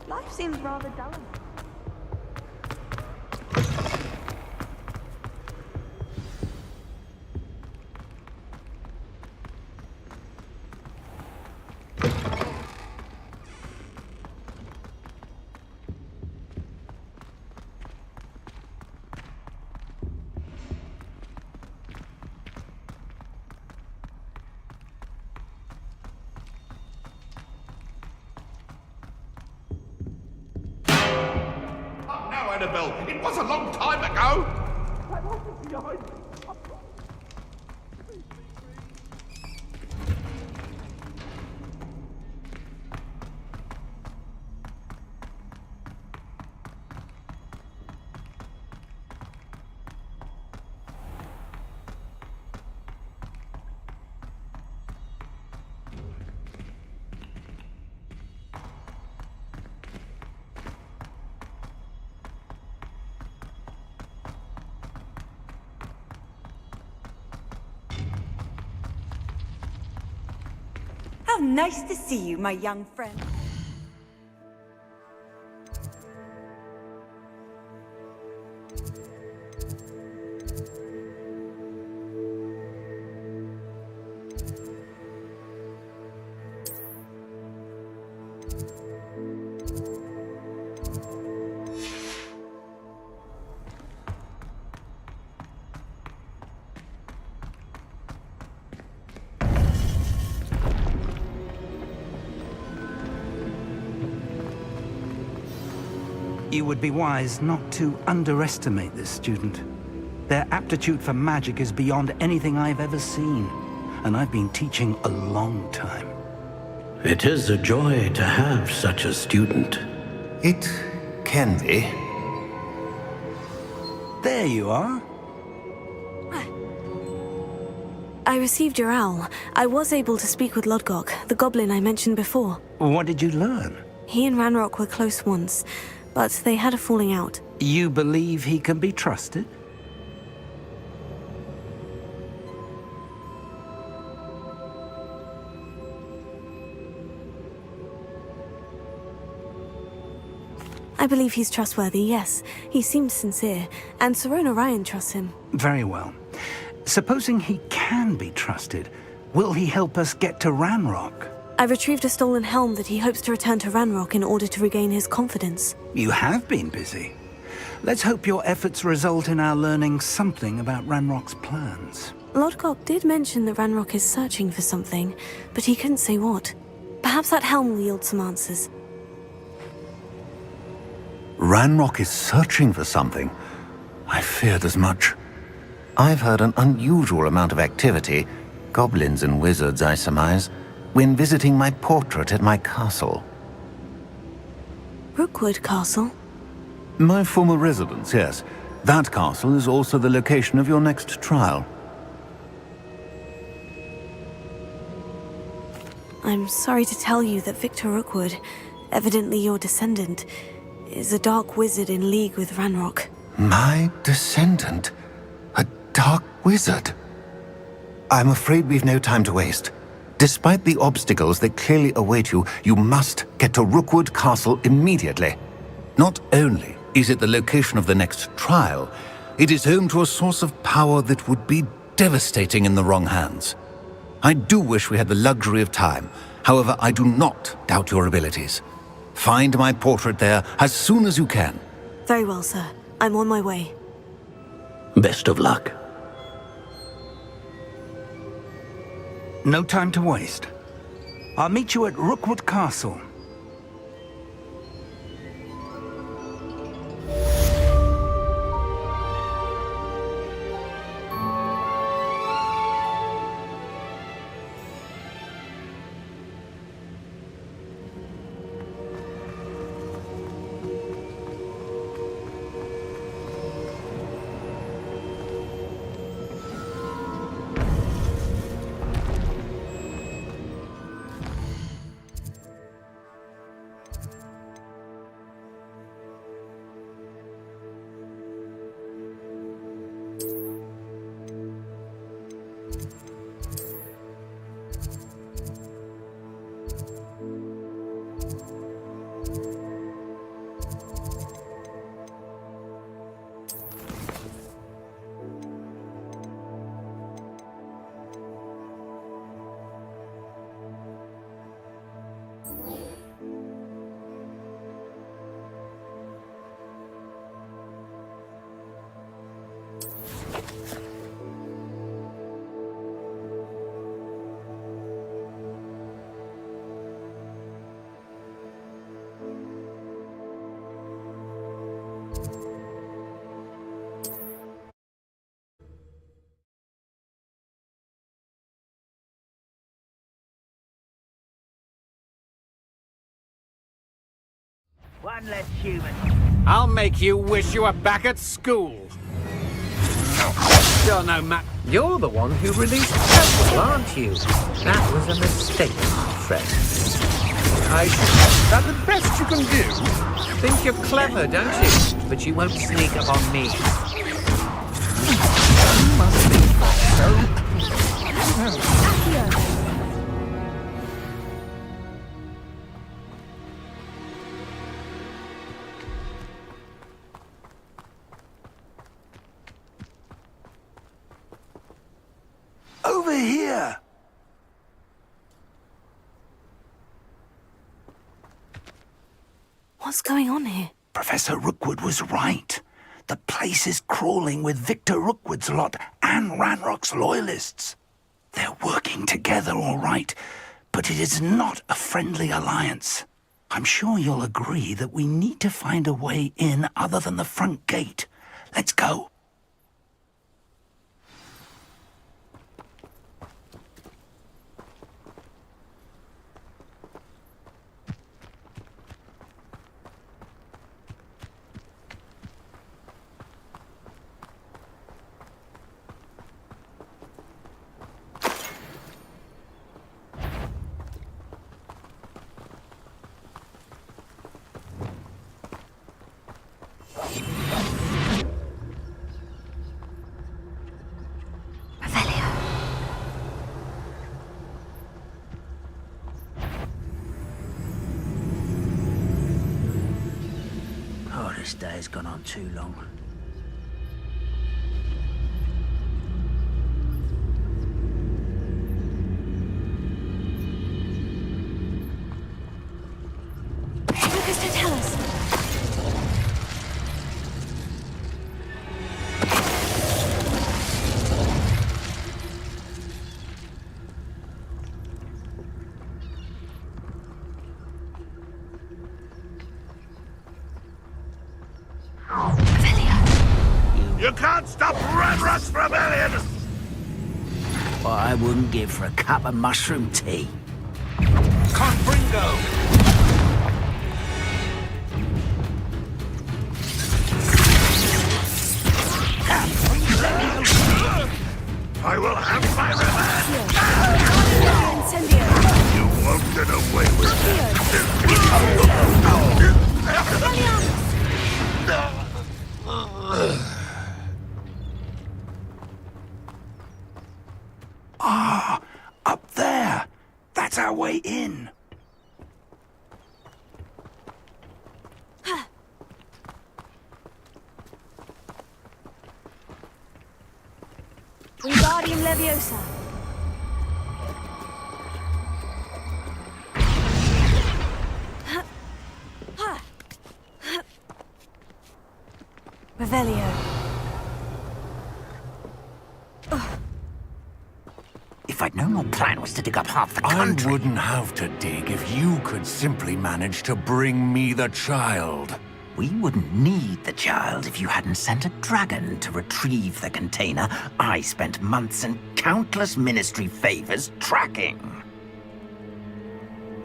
Life seems rather dull. It was a long time ago! That wasn't behind me! How nice to see you, my young friend. You would be wise not to underestimate this student. Their aptitude for magic is beyond anything I've ever seen, and I've been teaching a long time. It is a joy to have such a student. It can be. There you are. I received your owl. I was able to speak with Lodgok, the goblin I mentioned before. What did you learn? He and Ranrock were close once, but they had a falling out. You believe he can be trusted? I believe he's trustworthy, yes. He seems sincere, and Sirona Ryan trusts him. Very well. Supposing he can be trusted, will he help us get to Ranrock? I retrieved a stolen helm that he hopes to return to Ranrock in order to regain his confidence. You have been busy. Let's hope your efforts result in our learning something about Ranrock's plans. Lodgok did mention that Ranrock is searching for something, but he couldn't say what. Perhaps that helm will yield some answers. Ranrock is searching for something. I feared as much. I've heard an unusual amount of activity, goblins and wizards, I surmise, when visiting my portrait at my castle. Rookwood Castle? My former residence, yes. That castle is also the location of your next trial. I'm sorry to tell you that Victor Rookwood, evidently your descendant, is a dark wizard in league with Ranrock. My descendant? A dark wizard? I'm afraid we've no time to waste. Despite the obstacles that clearly await you, you must get to Rookwood Castle immediately. Not only is it the location of the next trial, it is home to a source of power that would be devastating in the wrong hands. I do wish we had the luxury of time. However, I do not doubt your abilities. Find my portrait there as soon as you can. Very well, sir. I'm on my way. Best of luck. No time to waste. I'll meet you at Rookwood Castle. One less human. I'll make you wish you were back at school. Sure, no, Matt. You're the one who released Temple, aren't you? That was a mistake, Fred. That's the best you can do. Think you're clever, don't you? But you won't sneak up on me. Must be so. Over here! What's going on here? Professor Rookwood was right. The place is crawling with Victor Rookwood's lot and Ranrock's loyalists. They're working together, all right, but it is not a friendly alliance. I'm sure you'll agree that we need to find a way in other than the front gate. Let's go. This day's gone on too long. Lucas, to tell us. You can't stop Ranrock's rebellion! What I wouldn't give for a cup of mushroom tea. Confringo! I will have my revenge! You won't get away with it! Ah, up there! That's our way in! Wingardium Leviosa. Revelio. If I'd known your plan was to dig up half the I country... wouldn't have to dig if you could simply manage to bring me the child. We wouldn't need the child if you hadn't sent a dragon to retrieve the container I spent months and countless ministry favors tracking.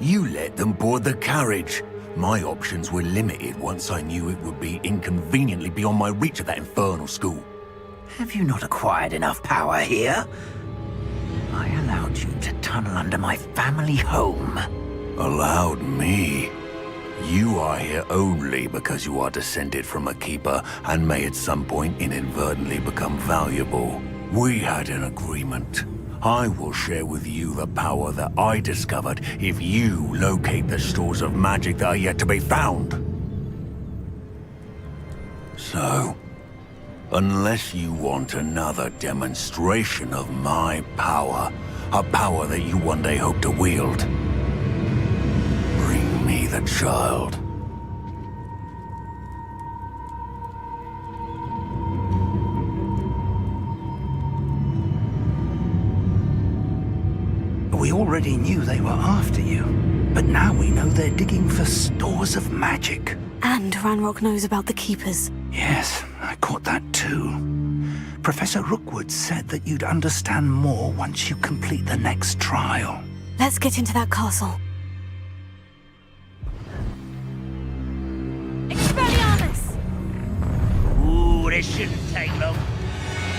You let them board the carriage. My options were limited once I knew it would be inconveniently beyond my reach at that infernal school. Have you not acquired enough power here? I allowed you to tunnel under my family home. Allowed me? You are here only because you are descended from a keeper and may at some point inadvertently become valuable. We had an agreement. I will share with you the power that I discovered if you locate the stores of magic that are yet to be found. So, unless you want another demonstration of my power, a power that you one day hope to wield, bring me the child. We already knew they were after you, but now we know they're digging for stores of magic. And Ranrock knows about the Keepers. Yes, I caught that too. Professor Rookwood said that you'd understand more once you complete the next trial. Let's get into that castle. Expelliarmus! Ooh, this shouldn't take long.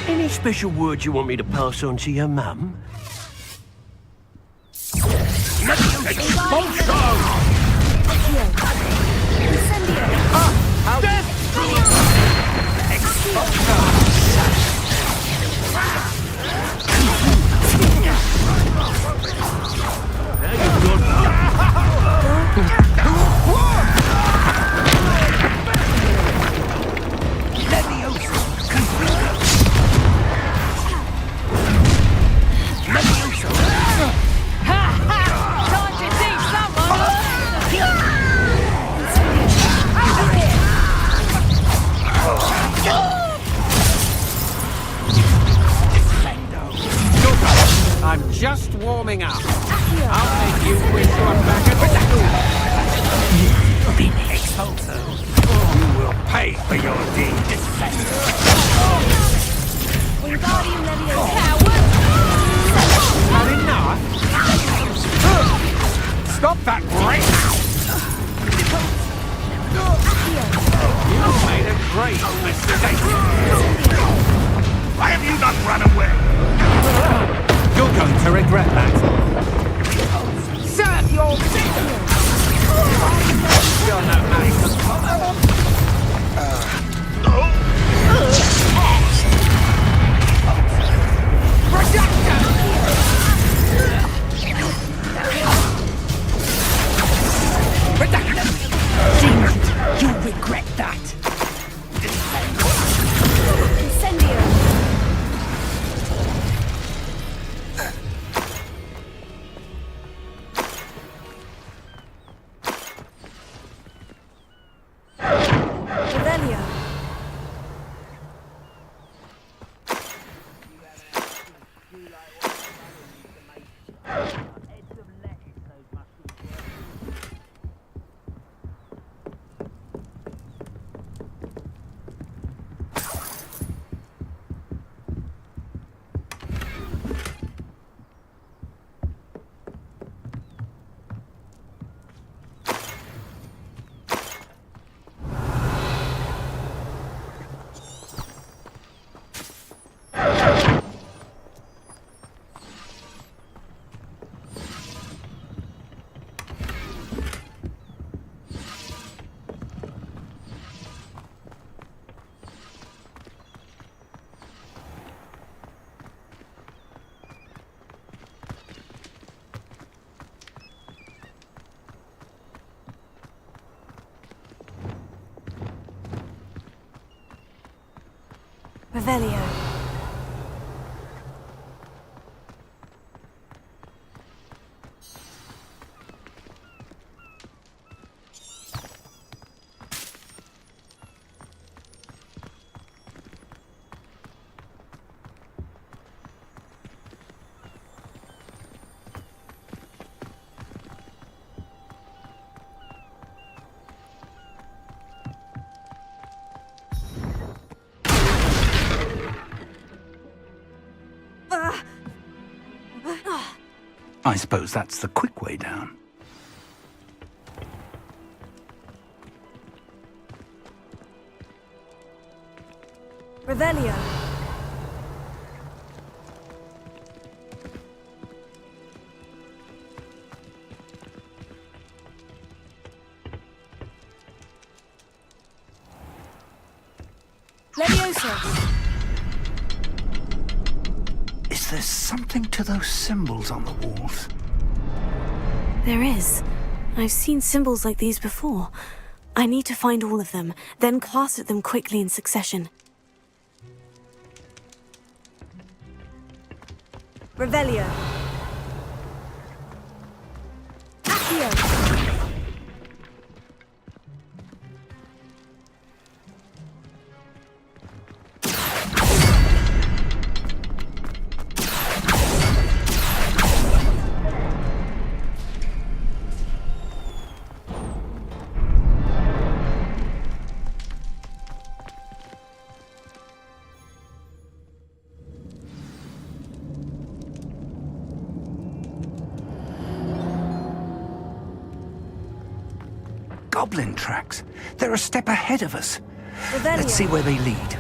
Any special words you want me to pass on to your mum? I'm just warming up. I'll make you wish you were back at school. You will pay for your deeds. Wingardium Leviosa. Coward! Had enough? Stop that right now! You made a great mistake. Why have you not run away? You're going to regret that. Serve your You're no man. You'll regret that. Incendio! Revelio. Revelio. I suppose that's the quick way down. Revelio. Leviosa. Is there something to those symbols on the walls? There is. I've seen symbols like these before. I need to find all of them, then cast at them quickly in succession. Revelio. Accio. Goblin tracks. They're a step ahead of us. Revelio. Let's see where they lead.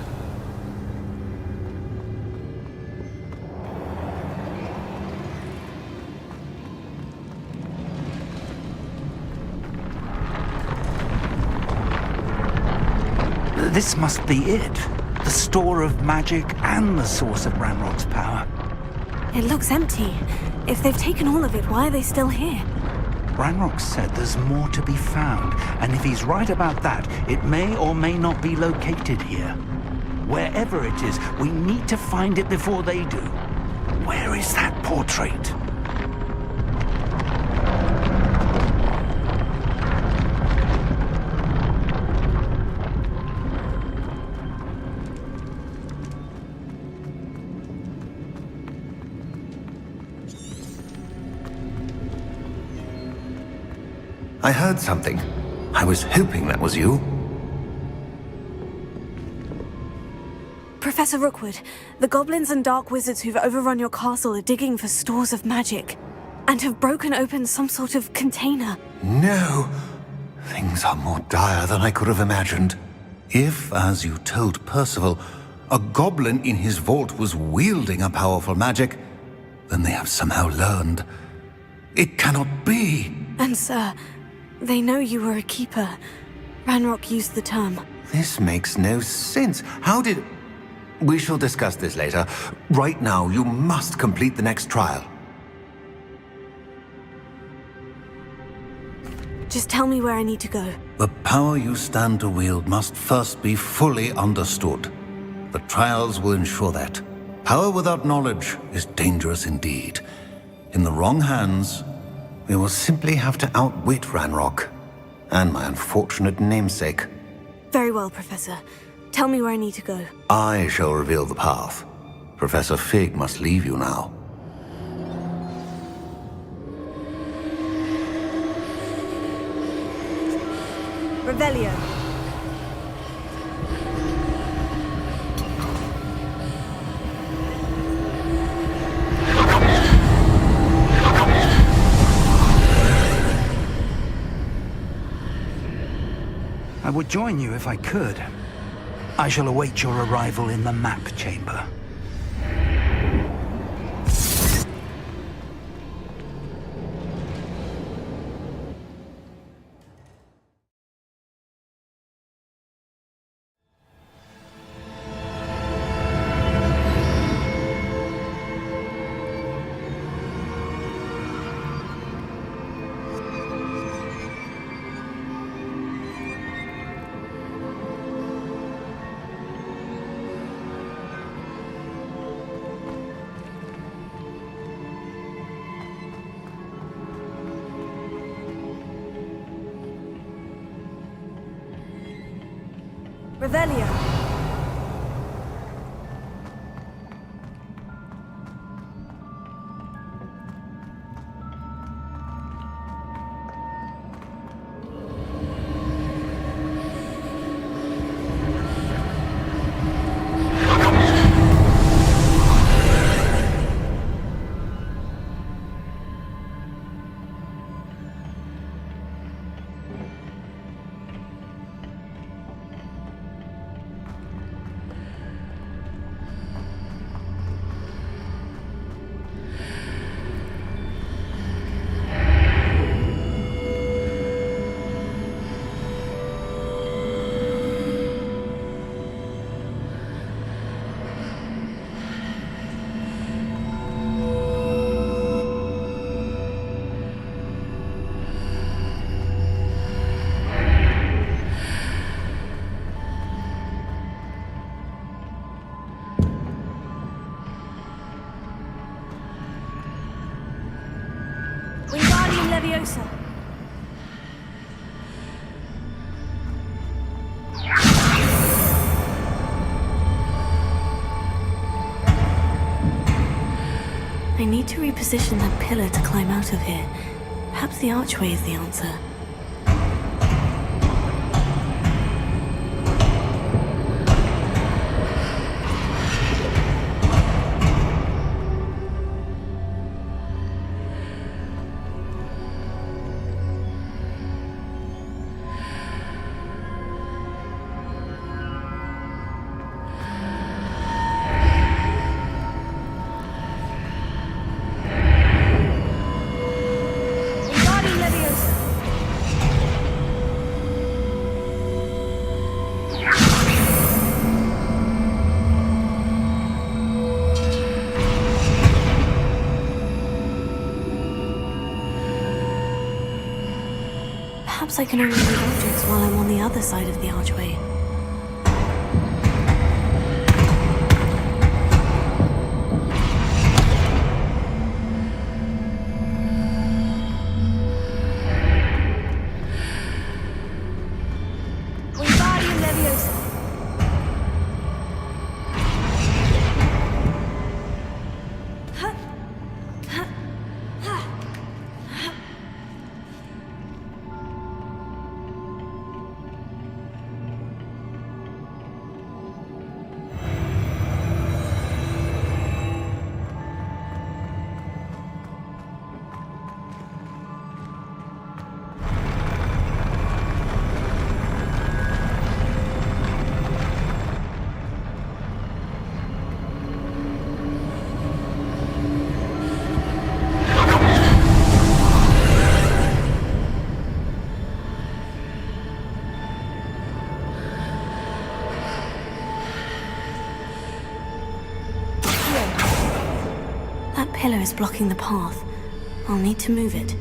This must be it. The store of magic and the source of Ranrock's power. It looks empty. If they've taken all of it, why are they still here? Ranrock said there's more to be found, and if he's right about that, it may or may not be located here. Wherever it is, we need to find it before they do. Where is that portrait? I heard something. I was hoping that was you. Professor Rookwood, the goblins and dark wizards who've overrun your castle are digging for stores of magic, and have broken open some sort of container. No! Things are more dire than I could have imagined. If, as you told Percival, a goblin in his vault was wielding a powerful magic, then they have somehow learned. It cannot be! And sir, they know you were a keeper. Ranrock used the term. This makes no sense. How did... We shall discuss this later. Right now, you must complete the next trial. Just tell me where I need to go. The power you stand to wield must first be fully understood. The trials will ensure that. Power without knowledge is dangerous indeed. In the wrong hands, we will simply have to outwit Ranrock and my unfortunate namesake. Very well, Professor. Tell me where I need to go. I shall reveal the path. Professor Fig must leave you now. Revelio. I would join you if I could. I shall await your arrival in the map chamber. Revelio. Leviosa. I need to reposition that pillar to climb out of here. Perhaps the archway is the answer. Perhaps I can only move objects while I'm on the other side of the archway. Wingardium Leviosa. That pillar is blocking the path. I'll need to move it.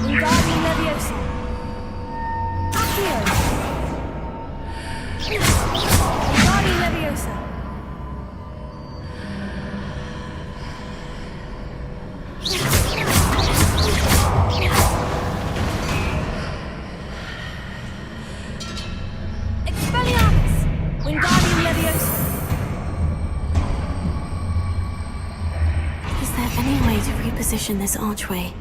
Wingardium Leviosa. Accio. Wingardium Leviosa. Expelliarmus! Wingardium Leviosa! Is there any way to reposition this archway?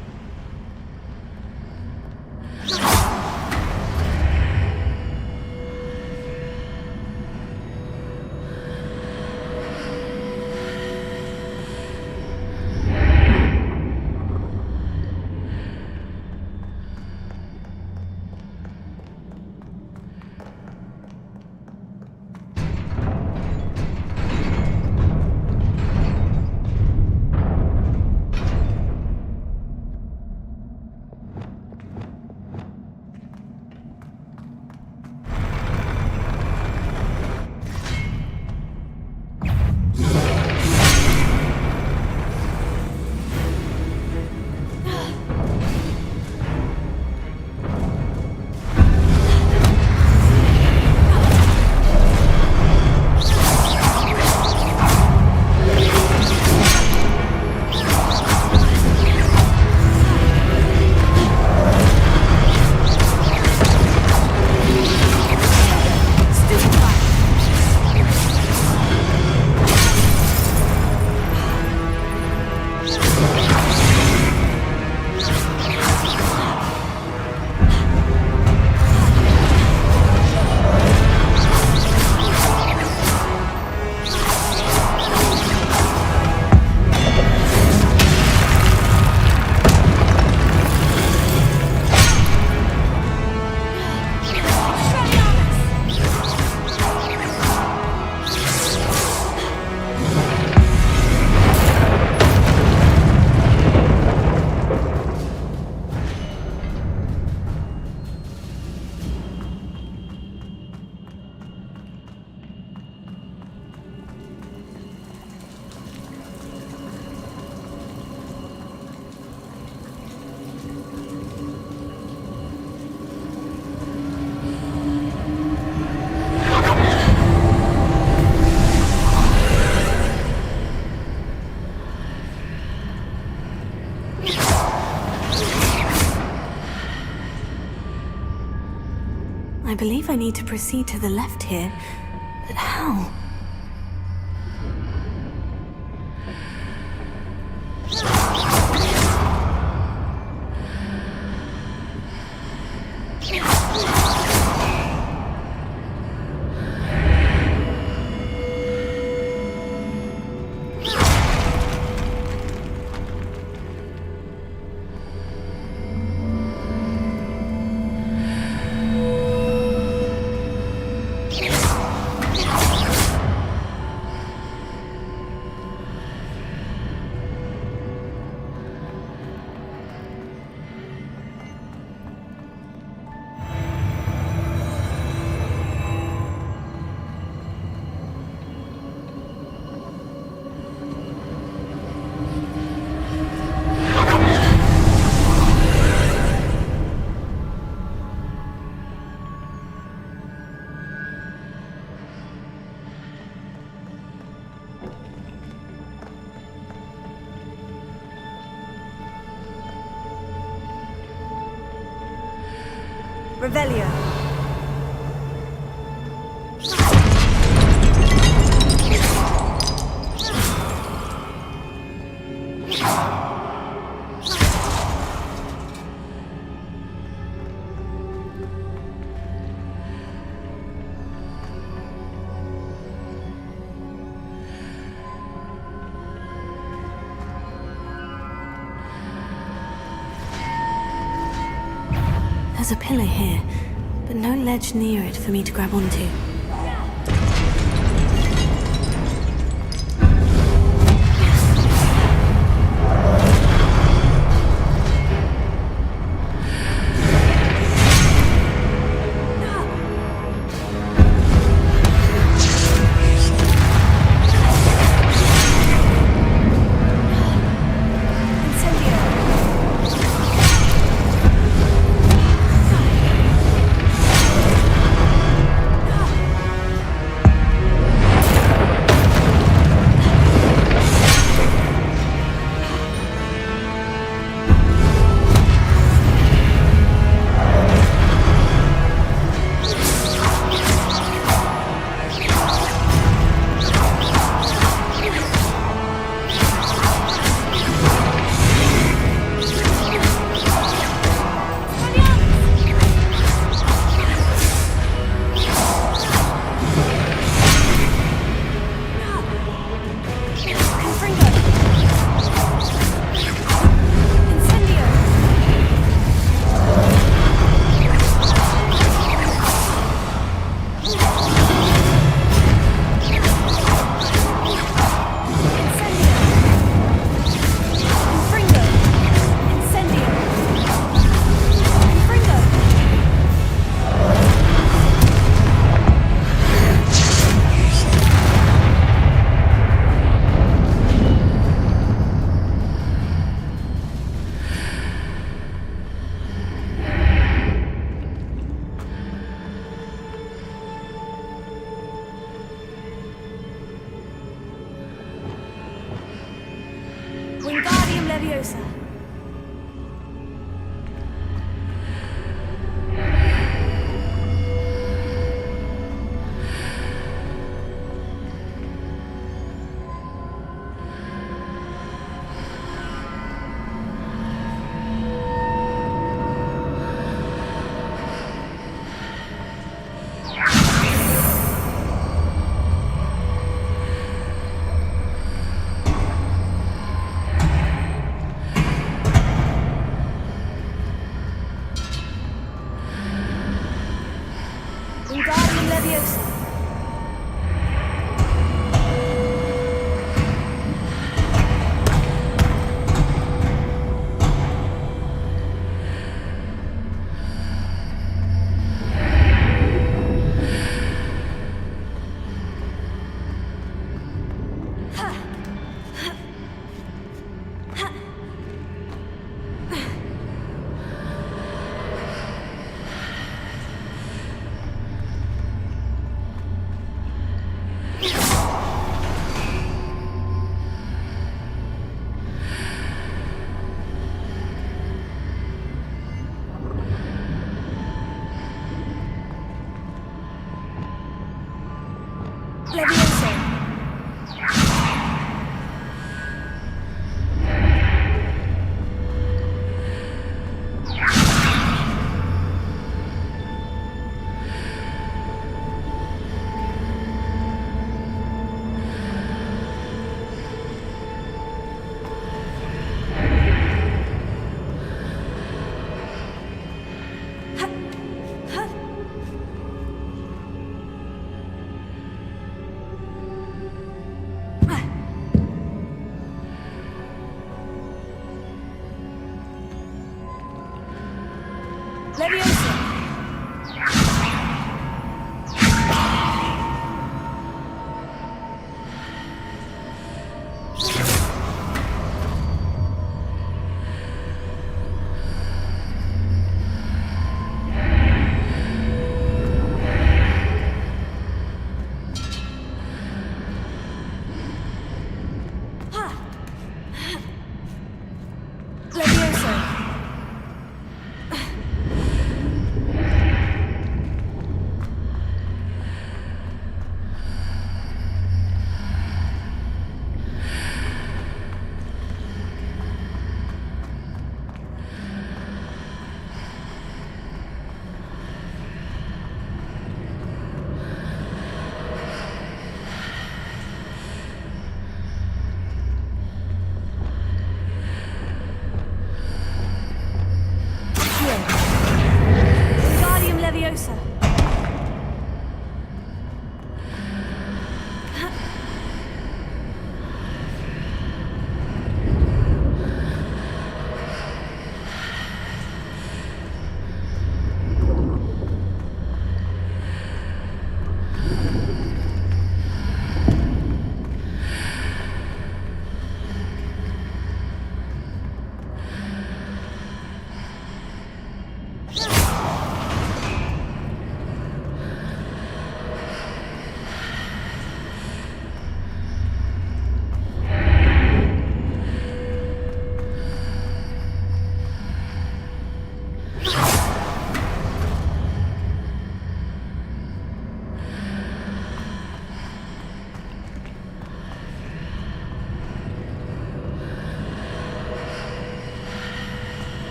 I believe I need to proceed to the left here, but how? Revelio. There's a pillar here, but no ledge near it for me to grab onto. Wingardium Leviosa. Leviosa!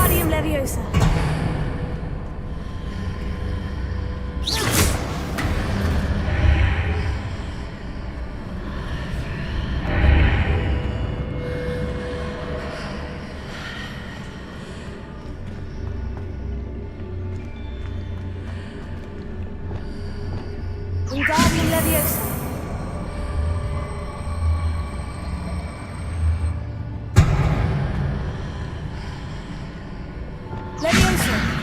Wingardium Leviosa. Wingardium Leviosa. Leviosa.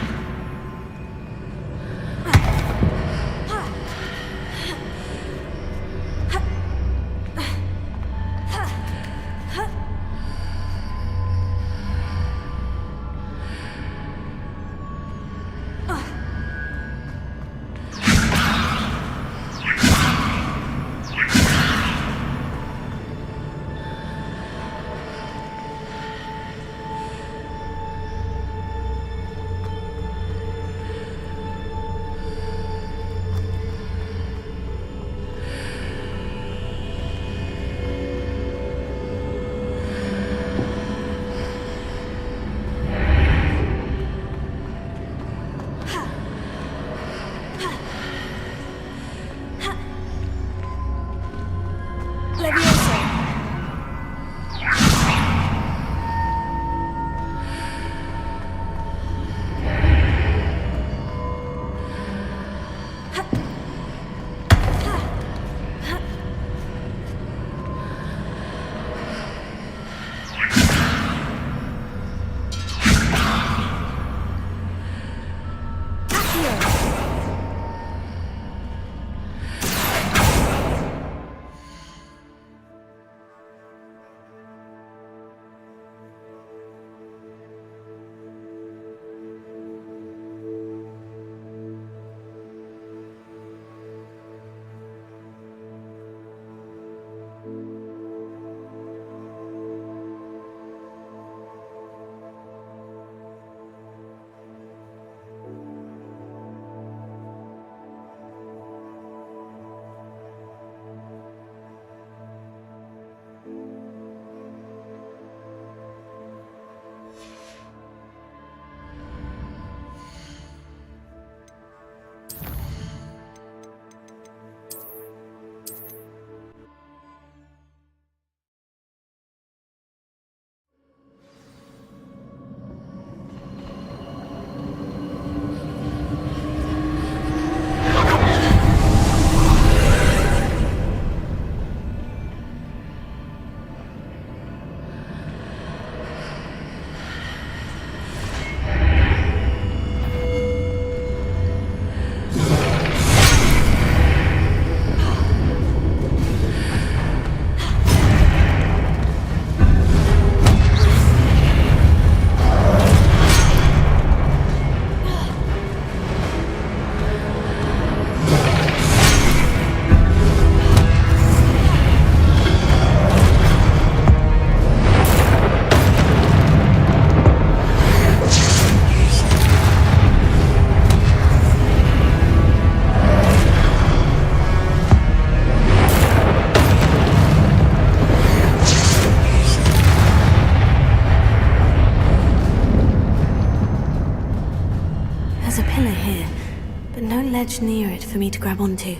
ledge near it for me to grab onto.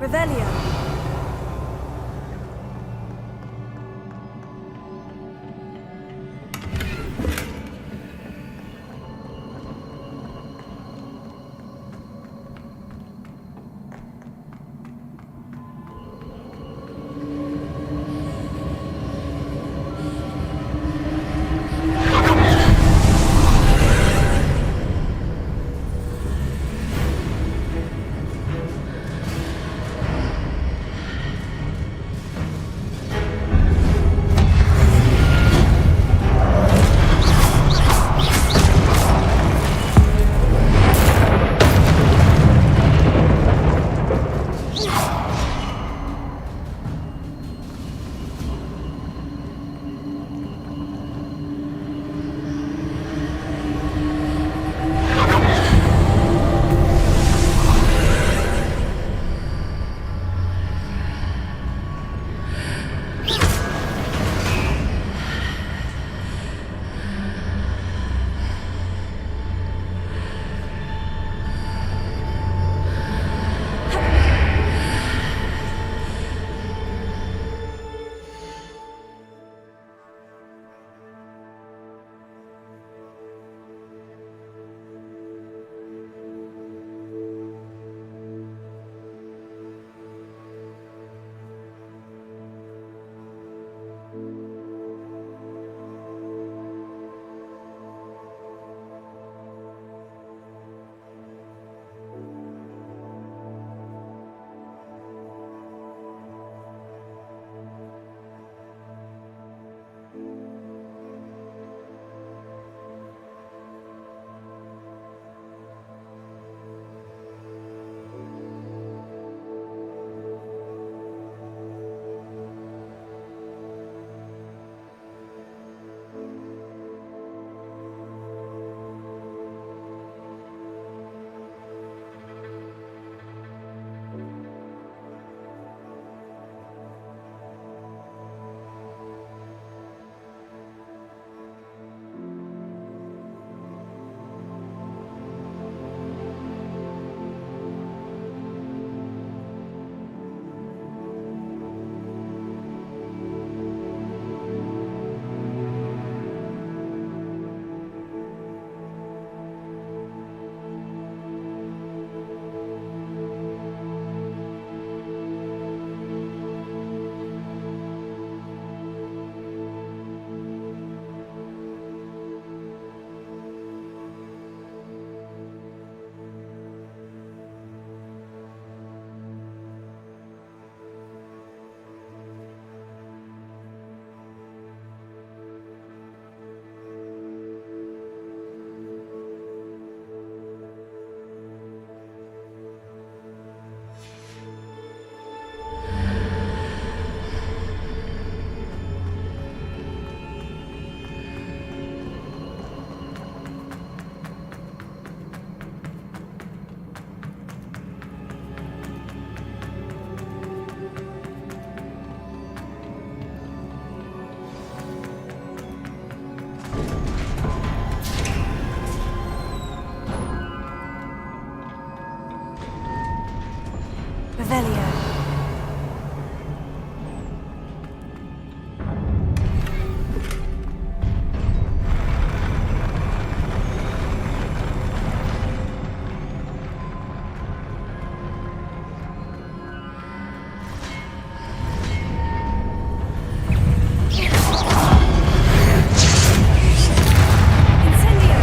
Revelio. Revelio. Incendio!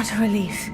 What a relief.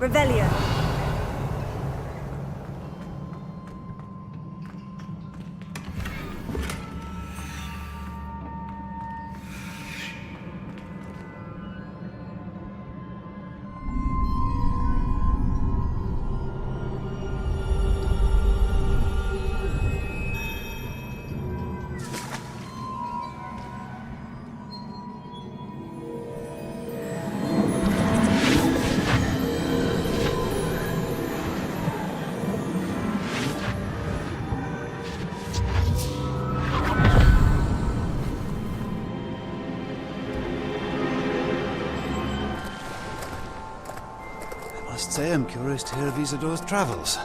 Revelio. I must say I'm curious to hear of Isadore's travels.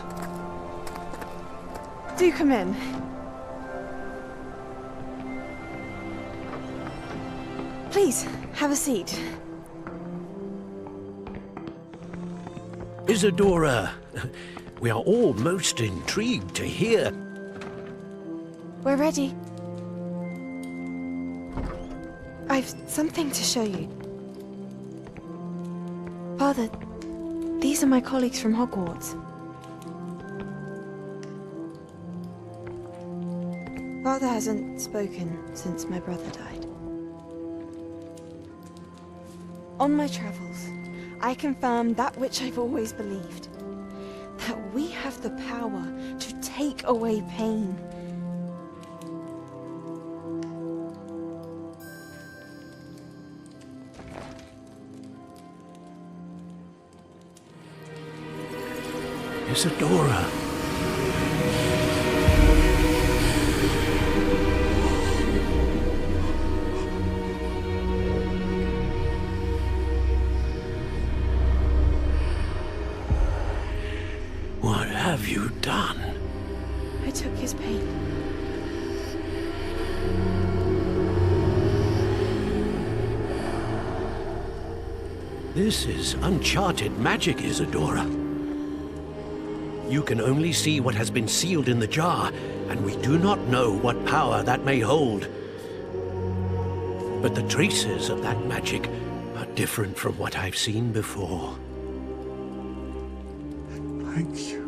Do come in. Please, have a seat. Isadora, we are all most intrigued to hear. We're ready. I've something to show you. Father, these are my colleagues from Hogwarts. Father hasn't spoken since my brother died. On my travels, I confirmed that which I've always believed. That we have the power to take away pain. Isadora. What have you done? I took his pain. This is uncharted magic, Isadora. You can only see what has been sealed in the jar, and we do not know what power that may hold. But the traces of that magic are different from what I've seen before. Thank you.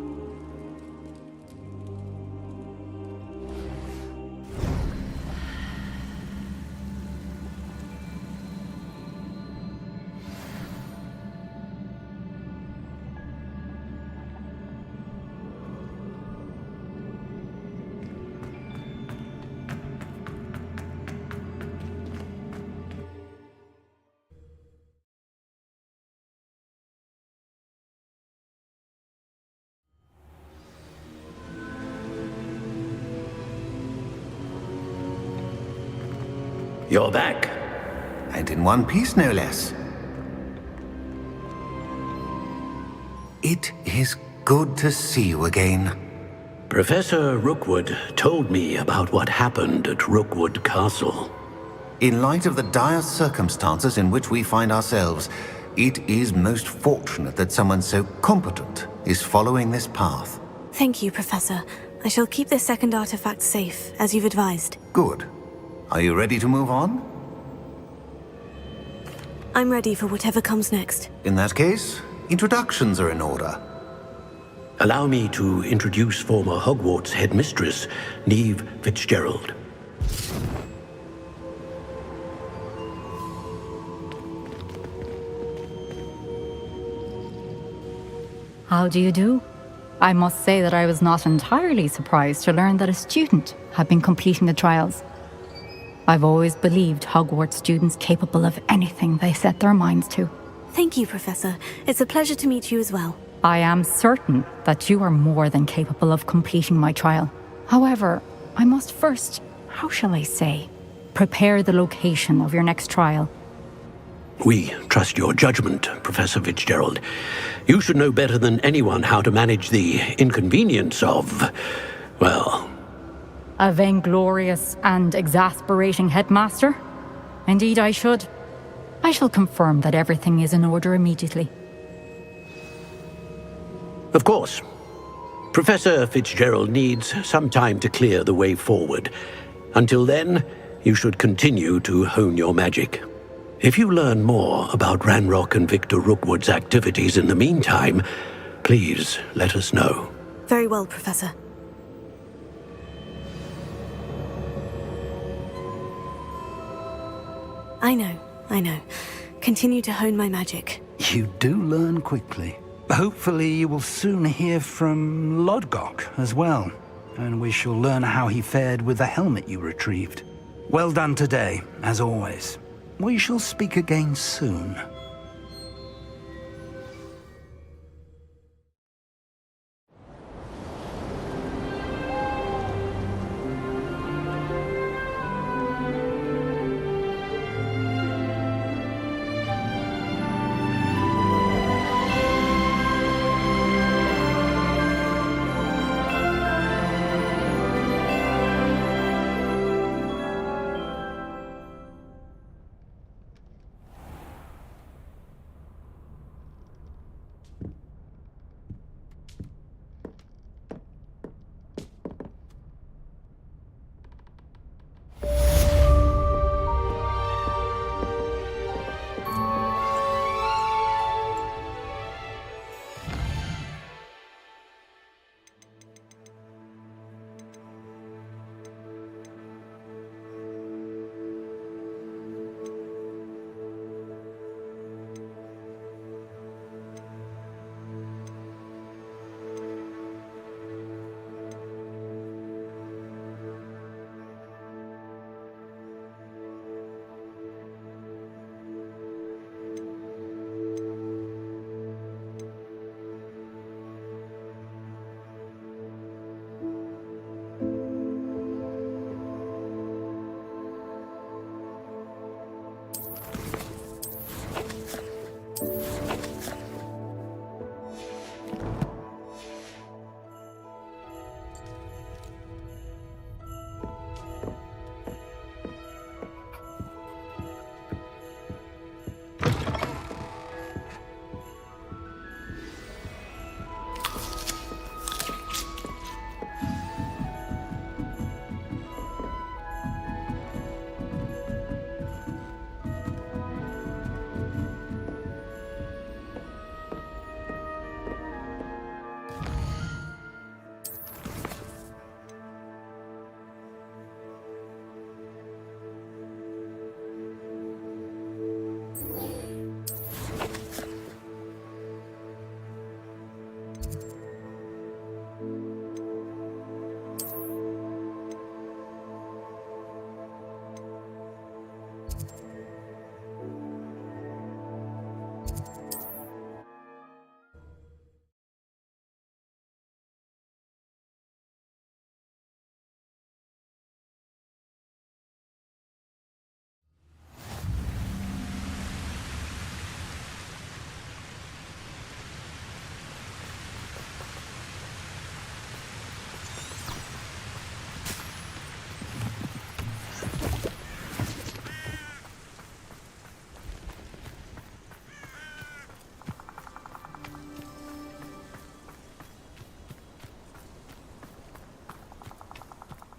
You're back. And in one piece, no less. It is good to see you again. Professor Rookwood told me about what happened at Rookwood Castle. In light of the dire circumstances in which we find ourselves, it is most fortunate that someone so competent is following this path. Thank you, Professor. I shall keep this second artifact safe, as you've advised. Good. Are you ready to move on? I'm ready for whatever comes next. In that case, introductions are in order. Allow me to introduce former Hogwarts headmistress, Neve Fitzgerald. How do you do? I must say that I was not entirely surprised to learn that a student had been completing the trials. I've always believed Hogwarts students capable of anything they set their minds to. Thank you, Professor. It's a pleasure to meet you as well. I am certain that you are more than capable of completing my trial. However, I must first, how shall I say, prepare the location of your next trial. We trust your judgment, Professor Fitzgerald. You should know better than anyone how to manage the inconvenience of, well... A vainglorious and exasperating headmaster? Indeed I should. I shall confirm that everything is in order immediately. Of course. Professor Fitzgerald needs some time to clear the way forward. Until then, you should continue to hone your magic. If you learn more about Ranrock and Victor Rookwood's activities in the meantime, please let us know. Very well, Professor. I know. Continue to hone my magic. You do learn quickly. Hopefully you will soon hear from Lodgok as well, and we shall learn how he fared with the helmet you retrieved. Well done today, as always. We shall speak again soon.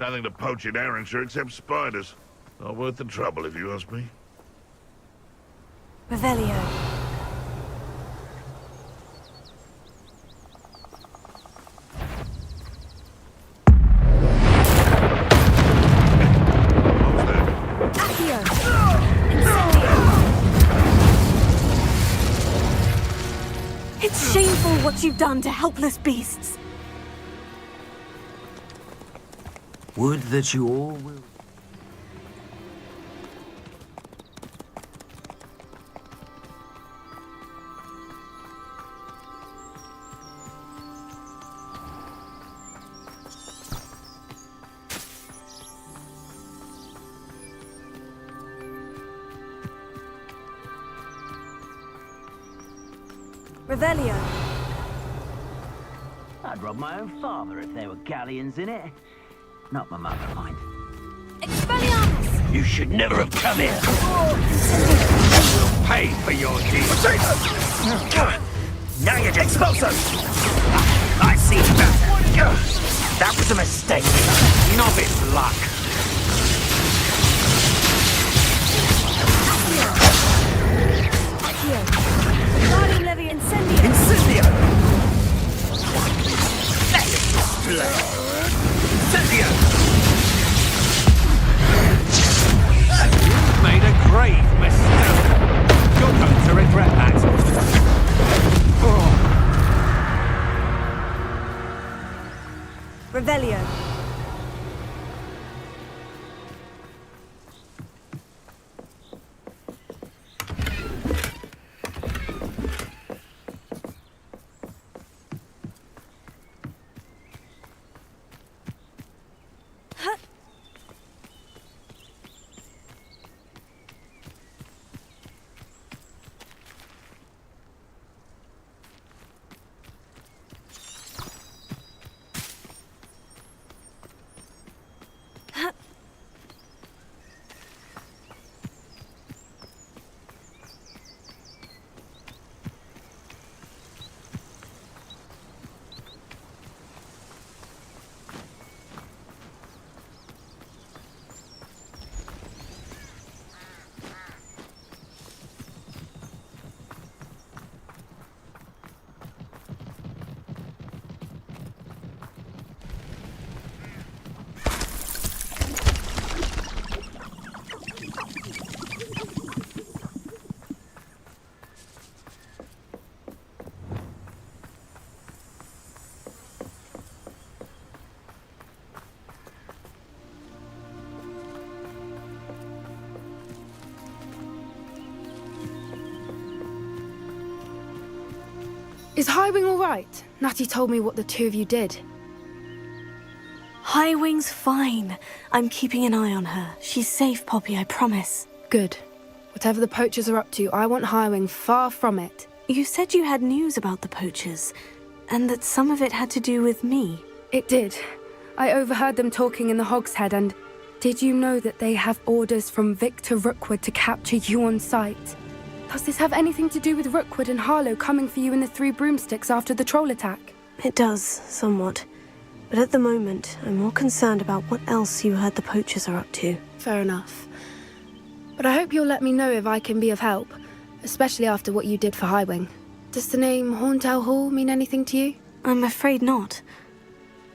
Nothing to poach in Arrynshire except spiders. Not worth the trouble, if you ask me. Revelio. It's shameful what you've done to helpless beasts. Would that you all will... Revelio. I'd rob my own father if there were galleons in it. Not my mother, mind. Expelliarmus! You should never have come here. You'll pay for your deeds. Now you're expulso! I see better. That was a mistake. Novice luck. Is Highwing all right? Natty told me what the two of you did. Highwing's fine. I'm keeping an eye on her. She's safe, Poppy, I promise. Good. Whatever the poachers are up to, I want Highwing far from it. You said you had news about the poachers, and that some of it had to do with me. It did. I overheard them talking in the Hogshead, and did you know that they have orders from Victor Rookwood to capture you on sight? Does this have anything to do with Rookwood and Harlow coming for you in the Three Broomsticks after the troll attack? It does, somewhat. But at the moment, I'm more concerned about what else you heard the poachers are up to. Fair enough. But I hope you'll let me know if I can be of help, especially after what you did for Highwing. Does the name Horntail Hall mean anything to you? I'm afraid not.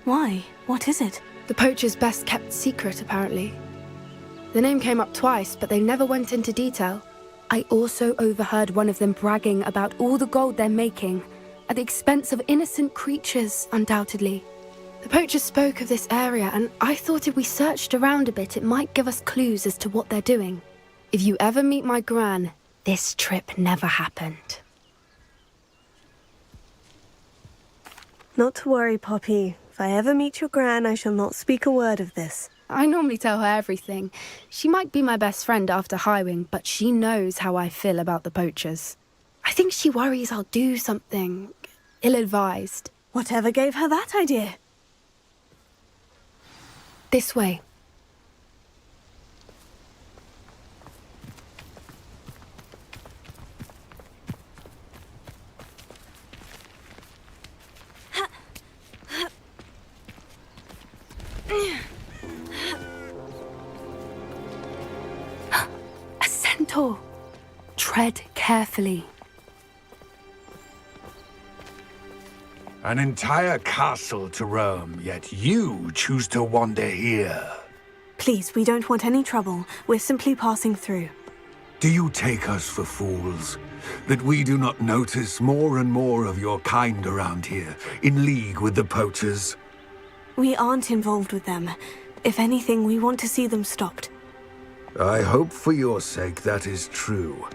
Why? What is it? The poachers' best kept secret, apparently. The name came up twice, but they never went into detail. I also overheard one of them bragging about all the gold they're making, at the expense of innocent creatures, undoubtedly. The poachers spoke of this area, and I thought if we searched around a bit, it might give us clues as to what they're doing. If you ever meet my gran, this trip never happened. Not to worry, Poppy. If I ever meet your gran, I shall not speak a word of this. I normally tell her everything. She might be my best friend after Highwing, but she knows how I feel about the poachers. I think she worries I'll do something ill-advised. Whatever gave her that idea? This way. A centaur. Tread carefully. An entire castle to roam, yet you choose to wander here. Please, we don't want any trouble. We're simply passing through. Do you take us for fools? That we do not notice more and more of your kind around here, in league with the poachers? We aren't involved with them. If anything, we want to see them stopped. I hope for your sake that is true.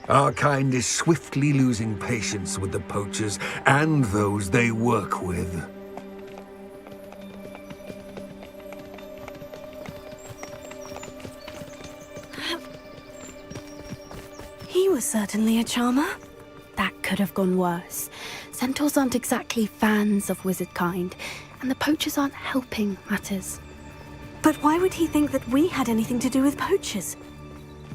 Our kind is swiftly losing patience with the poachers and those they work with. He was certainly a charmer. That could have gone worse. Centaurs aren't exactly fans of wizard kind, and the poachers aren't helping matters. But why would he think that we had anything to do with poachers?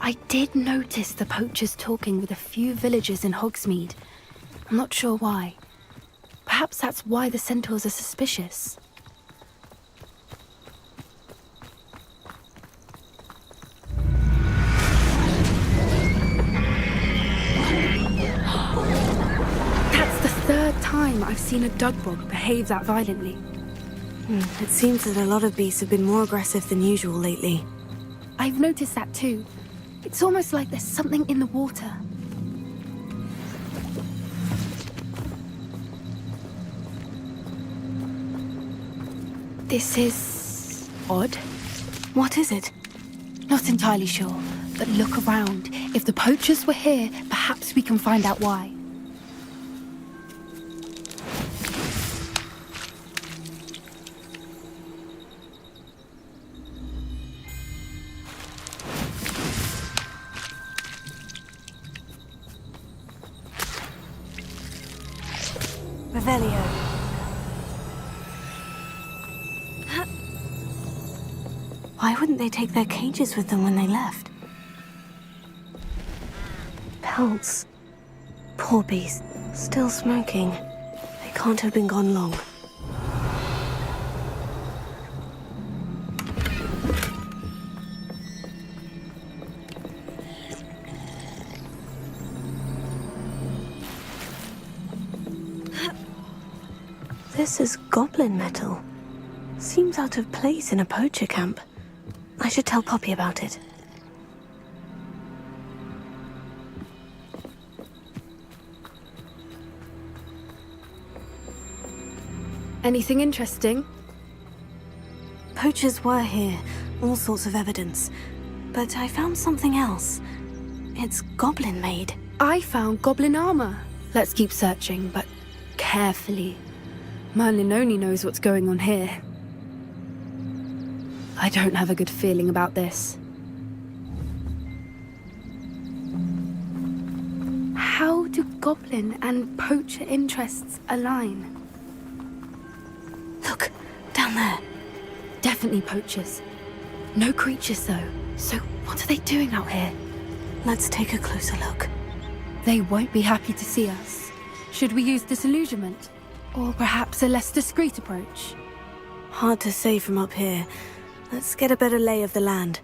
I did notice the poachers talking with a few villagers in Hogsmeade. I'm not sure why. Perhaps that's why the centaurs are suspicious. That's the third time I've seen a dugbog behave that violently. It seems that a lot of beasts have been more aggressive than usual lately. I've noticed that too. It's almost like there's something in the water. This is odd. What is it? Not entirely sure, but look around. If the poachers were here, perhaps we can find out why. Revelio. Why wouldn't they take their cages with them when they left? Pelts. Poor beast. Still smoking. They can't have been gone long. This is goblin metal. Seems out of place in a poacher camp. I should tell Poppy about it. Anything interesting? Poachers were here, all sorts of evidence. But I found something else. It's goblin-made. I found goblin armor. Let's keep searching, but carefully. Merlin only knows what's going on here. I don't have a good feeling about this. How do goblin and poacher interests align? Look, down there. Definitely poachers. No creatures, though. So what are they doing out here? Let's take a closer look. They won't be happy to see us. Should we use disillusionment? Or perhaps a less discreet approach? Hard to say from up here. Let's get a better lay of the land.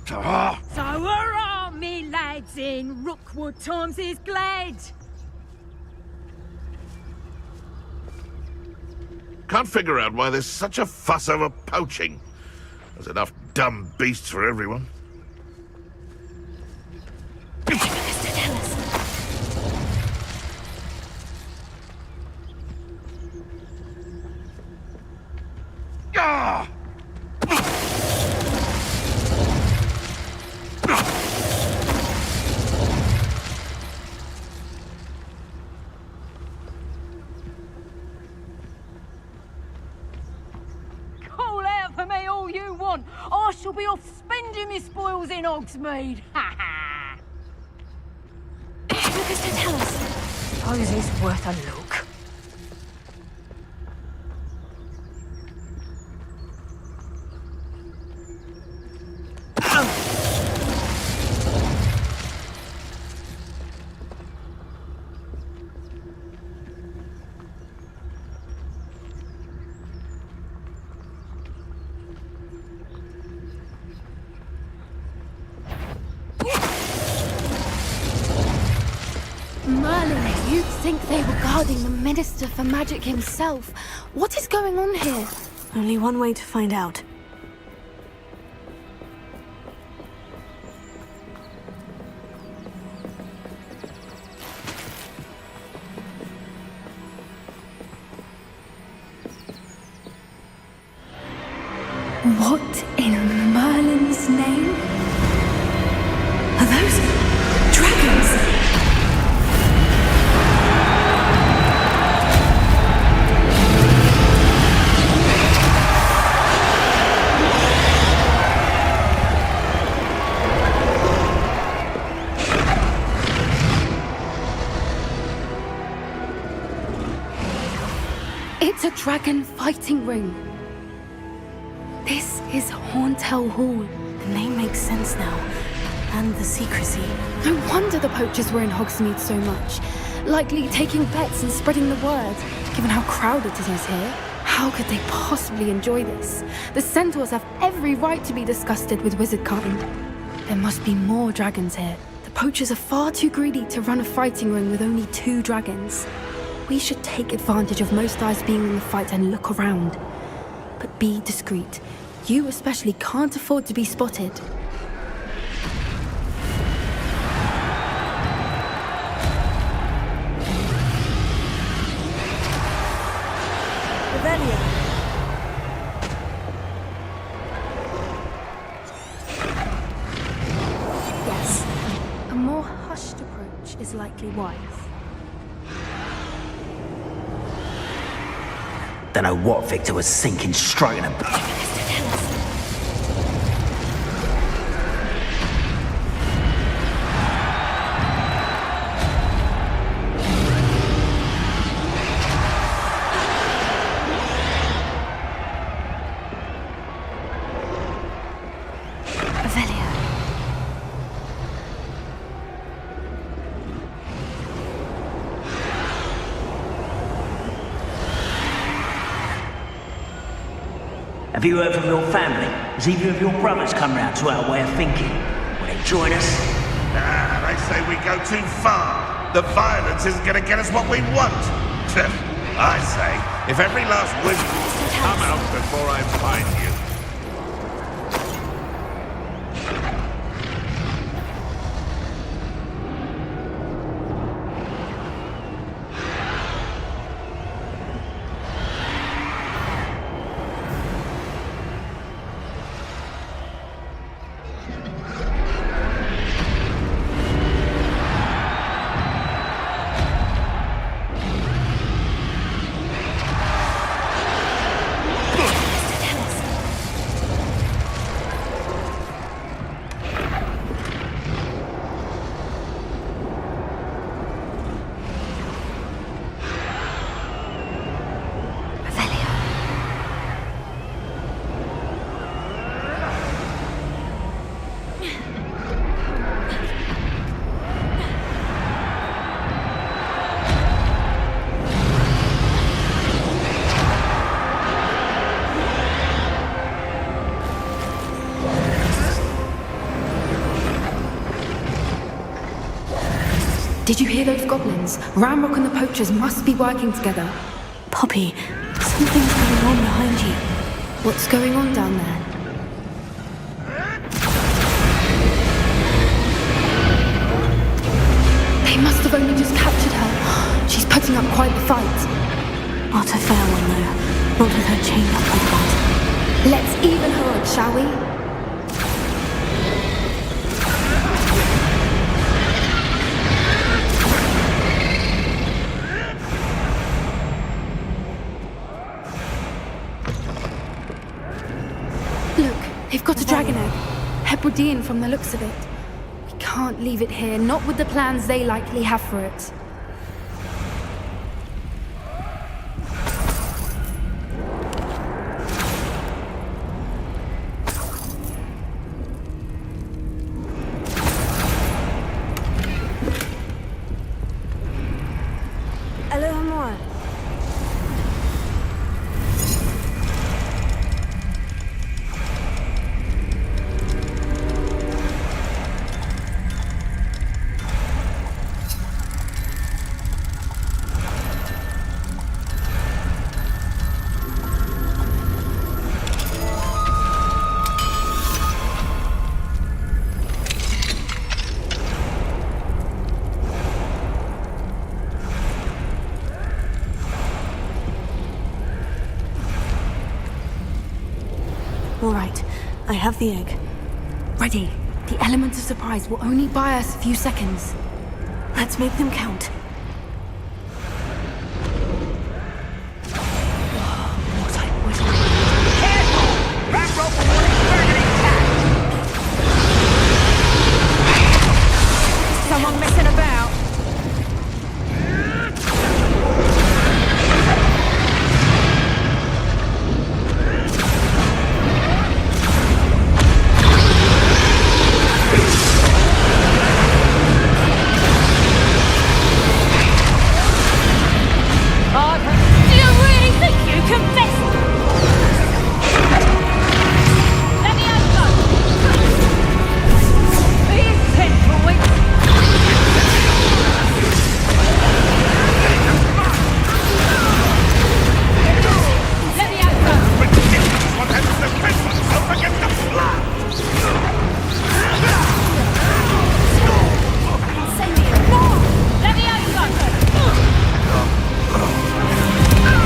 So hurrah, me lads, in Rookwood times is glad. Can't figure out why there's such a fuss over poaching. There's enough dumb beasts for everyone. Ah! Call out for me all you want. I shall be off spending my spoils in Hogsmeade. Ha ha! Tell us. Suppose it's worth a look. Merlin, you'd think they were guarding the Minister for Magic himself. What is going on here? Only one way to find out. What in Merlin's name? Are those dragons? It's a dragon fighting ring. This is Hauntel Hall. The name makes sense now. And the secrecy. No wonder the poachers were in Hogsmeade so much. Likely taking bets and spreading the word, given how crowded it is here. How could they possibly enjoy this? The centaurs have every right to be disgusted with wizard kind. There must be more dragons here. The poachers are far too greedy to run a fighting ring with only 2 dragons. We should take advantage of most eyes being in the fight and look around. But be discreet. You especially can't afford to be spotted. Revelio. Yes. A more hushed approach is likely wise. Don't know what Victor was thinking, stroking a... Have you heard from your family? Has either of your brothers come round to our way of thinking? Will they join us? Nah, they say we go too far. The violence isn't going to get us what we want. I say, If every last wizard come out before I find you. Did you hear those goblins? Ramrock and the poachers must be working together. Poppy, something's going on behind you. What's going on down there? They must have only just captured her. She's putting up quite the fight. Not a fair one, though. Not with her chained up like that. Let's even her up, shall we? They've got a dragon egg. Hebridean from the looks of it. We can't leave it here, not with the plans they likely have for it. Alohomora. All right, I have the egg. Ready. The element of surprise will only buy us a few seconds. Let's make them count. Someone messing about? Do you really think you can mess? Let me have some. These 10 points. Let me have some. What happens to press myself against the floor? Send me more. Let me have some.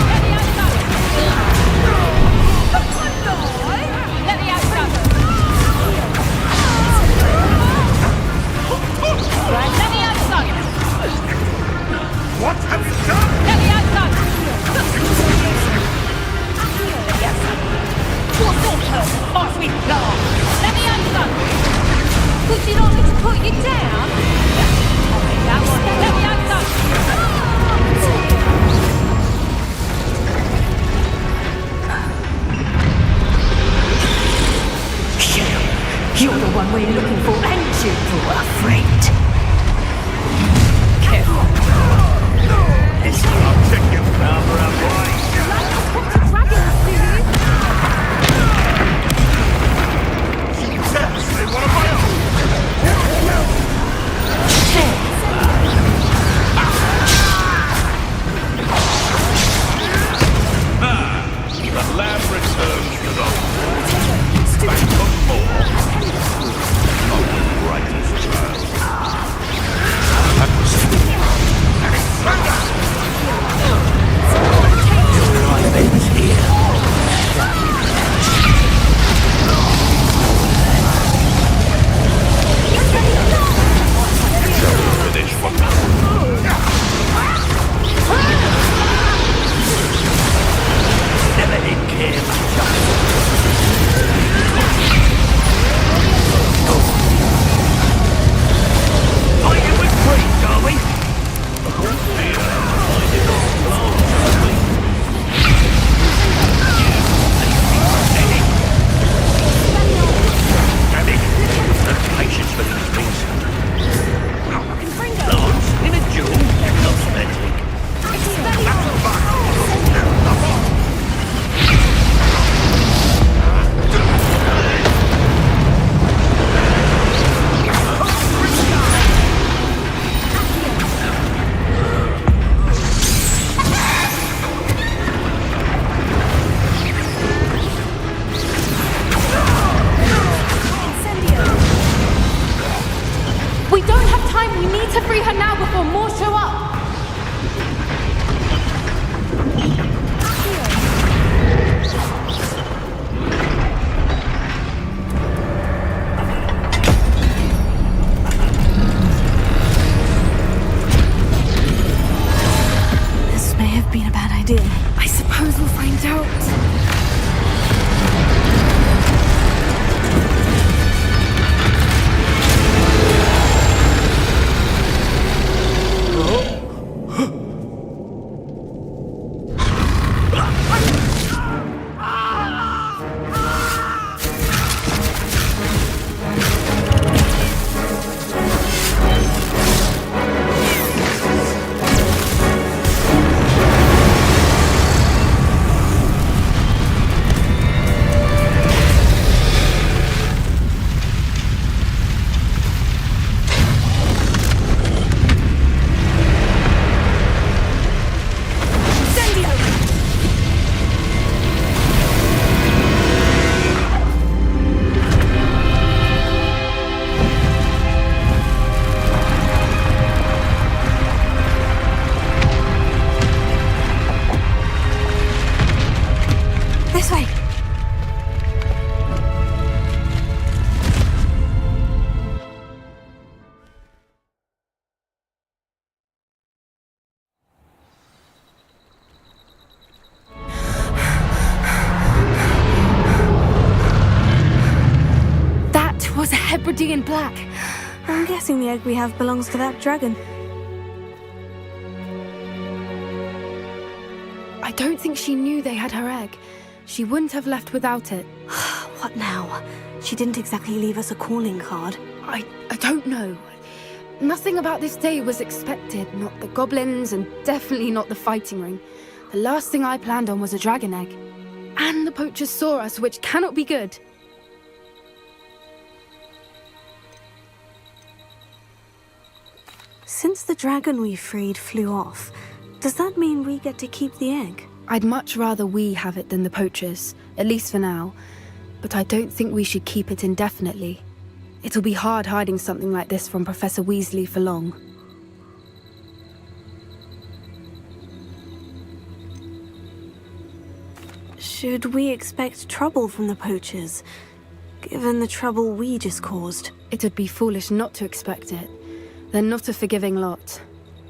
Let me have some. Come on, boy. Let me have some. Right, let me have some. What have you done? Let me have some. What's all person pass me floor? Let me have some. Would you like me to put you down? I'll take that one. Let me have some. You're the one we're looking for, ain't you? You're afraid. Careful. I'll take you number up, boy. Seriously, what am I on? We don't have time. We need to free her now before more show up. This may have been a bad idea. I suppose we'll find out. This way. That was a Hebridean black. I'm guessing the egg we have belongs to that dragon. I don't think she knew they had her egg. She wouldn't have left without it. What now? She didn't exactly leave us a calling card. I don't know. Nothing about this day was expected. Not the goblins, and definitely not the fighting ring. The last thing I planned on was a dragon egg. And the poachers saw us, which cannot be good. Since the dragon we freed flew off, does that mean we get to keep the egg? I'd much rather we have it than the poachers, at least for now. But I don't think we should keep it indefinitely. It'll be hard hiding something like this from Professor Weasley for long. Should we expect trouble from the poachers, given the trouble we just caused? It would be foolish not to expect it. They're not a forgiving lot.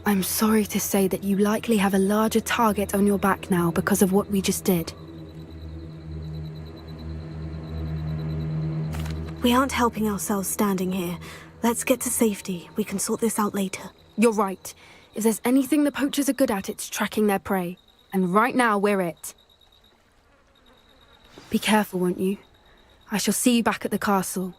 I'm sorry to say that you likely have a larger target on your back now because of what we just did. We aren't helping ourselves standing here. Let's get to safety. We can sort this out later. You're right. If there's anything the poachers are good at, it's tracking their prey. And right now, we're it. Be careful, won't you? I shall see you back at the castle.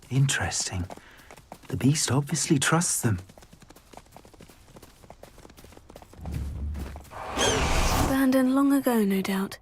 Interesting. The beast obviously trusts them. Abandoned long ago, no doubt.